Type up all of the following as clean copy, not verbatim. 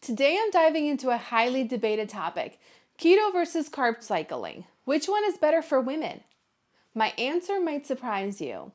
Today I'm diving into a highly debated topic, keto versus carb cycling. Which one is better for women? My answer might surprise you.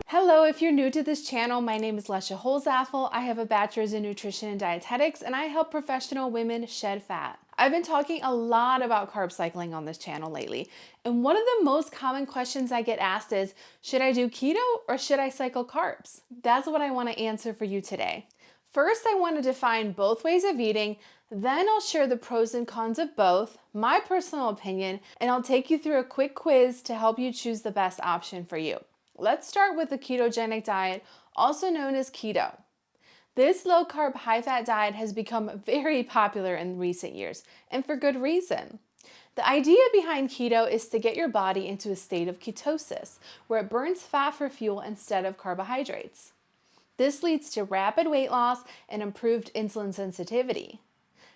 Hello, if you're new to this channel, my name is Lesya Holzapfel. I have a bachelor's in nutrition and dietetics, and I help professional women shed fat. I've been talking a lot about carb cycling on this channel lately, and one of the most common questions I get asked is, should I do keto or should I cycle carbs? That's what I want to answer for you today. First, I want to define both ways of eating, then I'll share the pros and cons of both, my personal opinion, and I'll take you through a quick quiz to help you choose the best option for you. Let's start with the ketogenic diet, also known as keto. This low-carb, high-fat diet has become very popular in recent years, and for good reason. The idea behind keto is to get your body into a state of ketosis, where it burns fat for fuel instead of carbohydrates. This leads to rapid weight loss and improved insulin sensitivity.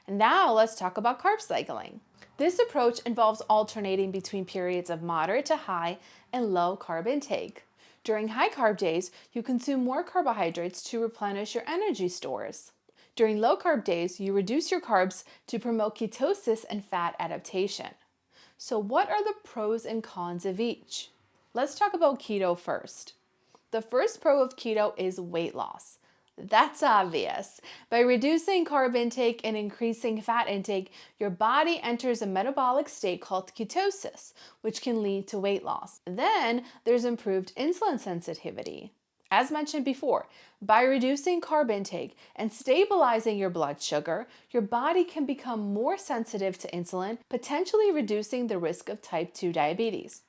And now let's talk about carb cycling. This approach involves alternating between periods of moderate to high and low carb intake. During high carb days, you consume more carbohydrates to replenish your energy stores. During low carb days, you reduce your carbs to promote ketosis and fat adaptation. So what are the pros and cons of each? Let's talk about keto first. The first pro of keto is weight loss. That's obvious. By reducing carb intake and increasing fat intake, your body enters a metabolic state called ketosis, which can lead to weight loss. Then there's improved insulin sensitivity. As mentioned before, by reducing carb intake and stabilizing your blood sugar, your body can become more sensitive to insulin, potentially reducing the risk of type 2 diabetes.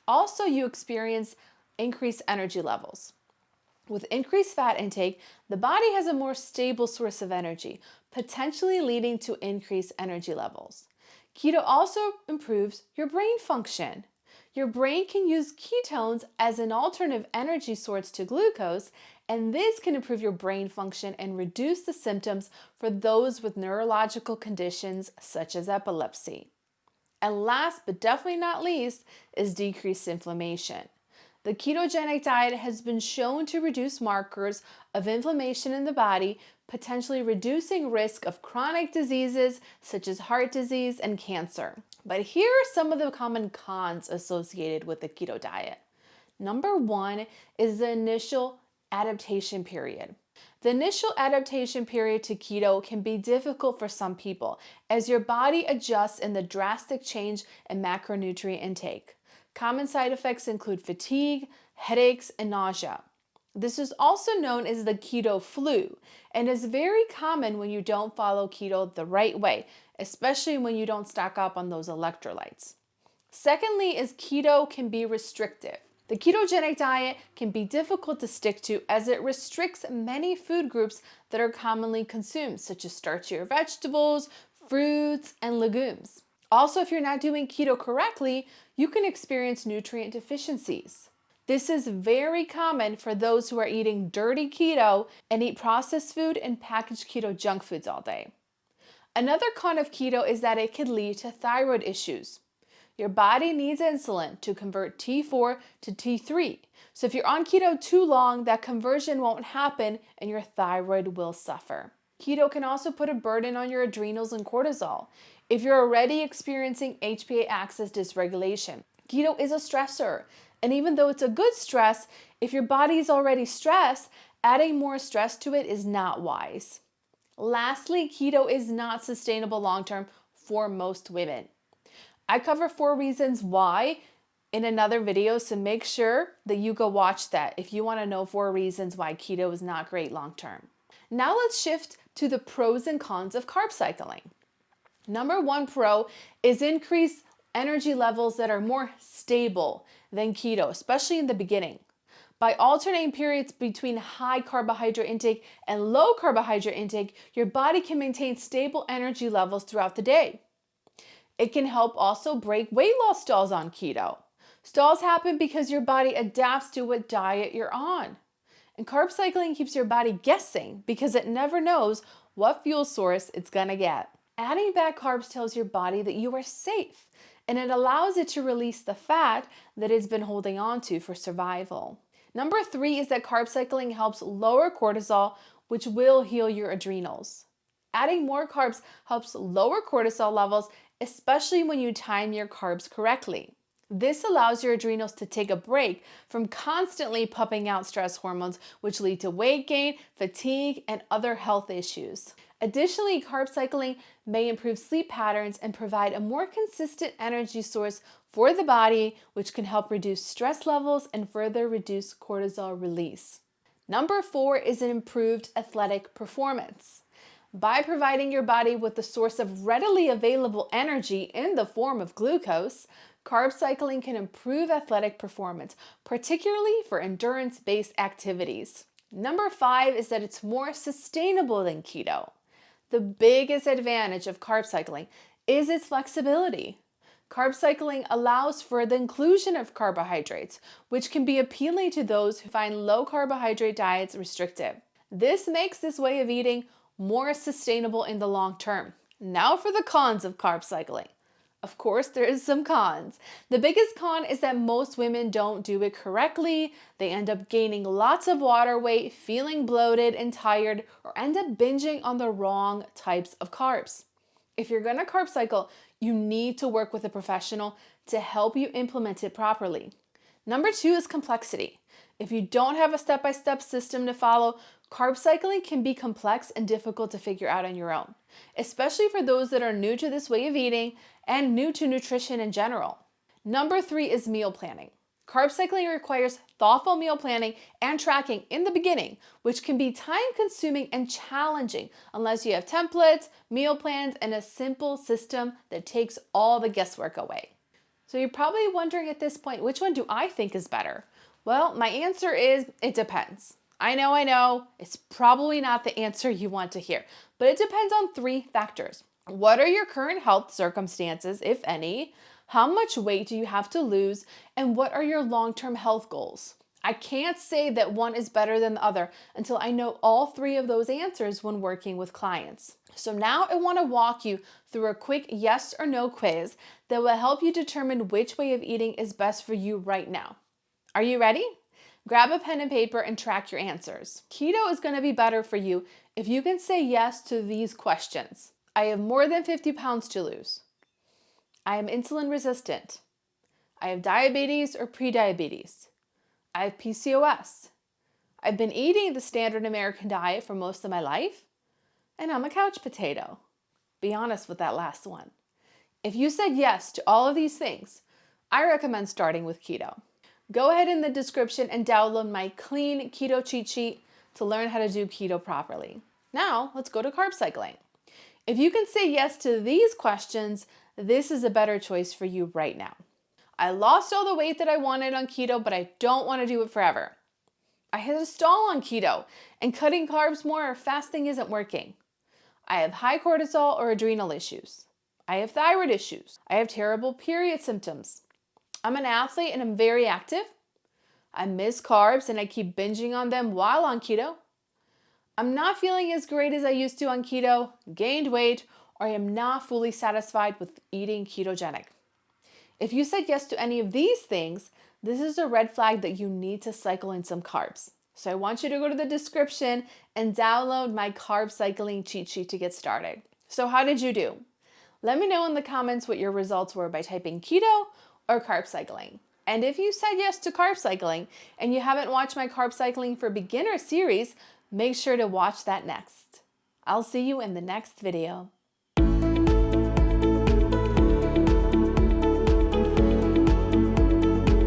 Also, you experience increased energy levels. With increased fat intake, the body has a more stable source of energy, potentially leading to increased energy levels. Keto also improves your brain function. Your brain can use ketones as an alternative energy source to glucose, and this can improve your brain function and reduce the symptoms for those with neurological conditions such as epilepsy. And last but definitely not least is decreased inflammation. The ketogenic diet has been shown to reduce markers of inflammation in the body, potentially reducing risk of chronic diseases such as heart disease and cancer. But here are some of the common cons associated with the keto diet. Number one is the initial adaptation period. The initial adaptation period to keto can be difficult for some people as your body adjusts in the drastic change in macronutrient intake. Common side effects include fatigue, headaches, and nausea. This is also known as the keto flu and is very common when you don't follow keto the right way, especially when you don't stock up on those electrolytes. Secondly is keto can be restrictive. The ketogenic diet can be difficult to stick to as it restricts many food groups that are commonly consumed, such as starchier vegetables, fruits, and legumes. Also, if you're not doing keto correctly, you can experience nutrient deficiencies. This is very common for those who are eating dirty keto and eat processed food and packaged keto junk foods all day. Another con of keto is that it could lead to thyroid issues. Your body needs insulin to convert T4 to T3. So if you're on keto too long, that conversion won't happen and your thyroid will suffer. Keto can also put a burden on your adrenals and cortisol. If you're already experiencing HPA axis dysregulation, keto is a stressor. And even though it's a good stress, if your body is already stressed, adding more stress to it is not wise. Lastly, keto is not sustainable long-term for most women. I cover 4 reasons why in another video, so make sure that you go watch that if you want to know 4 reasons why keto is not great long-term. Now let's shift to the pros and cons of carb cycling. Number 1 pro is increased energy levels that are more stable than keto, especially in the beginning. By alternating periods between high carbohydrate intake and low carbohydrate intake, your body can maintain stable energy levels throughout the day. It can help also break weight loss stalls on keto. Stalls happen because your body adapts to what diet you're on. And carb cycling keeps your body guessing because it never knows what fuel source it's gonna get. Adding back carbs tells your body that you are safe, and it allows it to release the fat that it's been holding on to for survival. Number 3 is that carb cycling helps lower cortisol, which will heal your adrenals. Adding more carbs helps lower cortisol levels, especially when you time your carbs correctly. This allows your adrenals to take a break from constantly pumping out stress hormones, which lead to weight gain, fatigue, and other health issues. Additionally, carb cycling may improve sleep patterns and provide a more consistent energy source for the body, which can help reduce stress levels and further reduce cortisol release. Number 4 is an improved athletic performance. By providing your body with a source of readily available energy in the form of glucose, carb cycling can improve athletic performance, particularly for endurance-based activities. Number 5 is that it's more sustainable than keto. The biggest advantage of carb cycling is its flexibility. Carb cycling allows for the inclusion of carbohydrates, which can be appealing to those who find low carbohydrate diets restrictive. This makes this way of eating more sustainable in the long term. Now for the cons of carb cycling. Of course, there is some cons. The biggest con is that most women don't do it correctly. They end up gaining lots of water weight, feeling bloated and tired, or end up binging on the wrong types of carbs. If you're going to carb cycle, you need to work with a professional to help you implement it properly. Number 2 is complexity. If you don't have a step-by-step system to follow, carb cycling can be complex and difficult to figure out on your own, especially for those that are new to this way of eating and new to nutrition in general. Number 3 is meal planning. Carb cycling requires thoughtful meal planning and tracking in the beginning, which can be time-consuming and challenging unless you have templates, meal plans, and a simple system that takes all the guesswork away. So you're probably wondering at this point, which one do I think is better? Well, my answer is it depends. I know, it's probably not the answer you want to hear, but it depends on 3 factors. What are your current health circumstances, if any? How much weight do you have to lose? And what are your long-term health goals? I can't say that one is better than the other until I know all 3 of those answers when working with clients. So now I want to walk you through a quick yes or no quiz that will help you determine which way of eating is best for you right now. Are you ready? Grab a pen and paper and track your answers. Keto is going to be better for you if you can say yes to these questions. I have more than 50 pounds to lose. I am insulin resistant. I have diabetes or prediabetes. I have PCOS. I've been eating the standard American diet for most of my life. And I'm a couch potato. Be honest with that last one. If you said yes to all of these things, I recommend starting with keto. Go ahead in the description and download my clean keto cheat sheet to learn how to do keto properly. Now, let's go to carb cycling. If you can say yes to these questions, this is a better choice for you right now. I lost all the weight that I wanted on keto, but I don't want to do it forever. I hit a stall on keto, and cutting carbs more or fasting isn't working. I have high cortisol or adrenal issues. I have thyroid issues. I have terrible period symptoms. I'm an athlete and I'm very active. I miss carbs and I keep binging on them while on keto. I'm not feeling as great as I used to on keto, gained weight, or I am not fully satisfied with eating ketogenic. If you said yes to any of these things, this is a red flag that you need to cycle in some carbs. So I want you to go to the description and download my carb cycling cheat sheet to get started. So how did you do? Let me know in the comments what your results were by typing keto or carb cycling. And if you said yes to carb cycling and you haven't watched my carb cycling for beginner series, make sure to watch that next. I'll see you in the next video.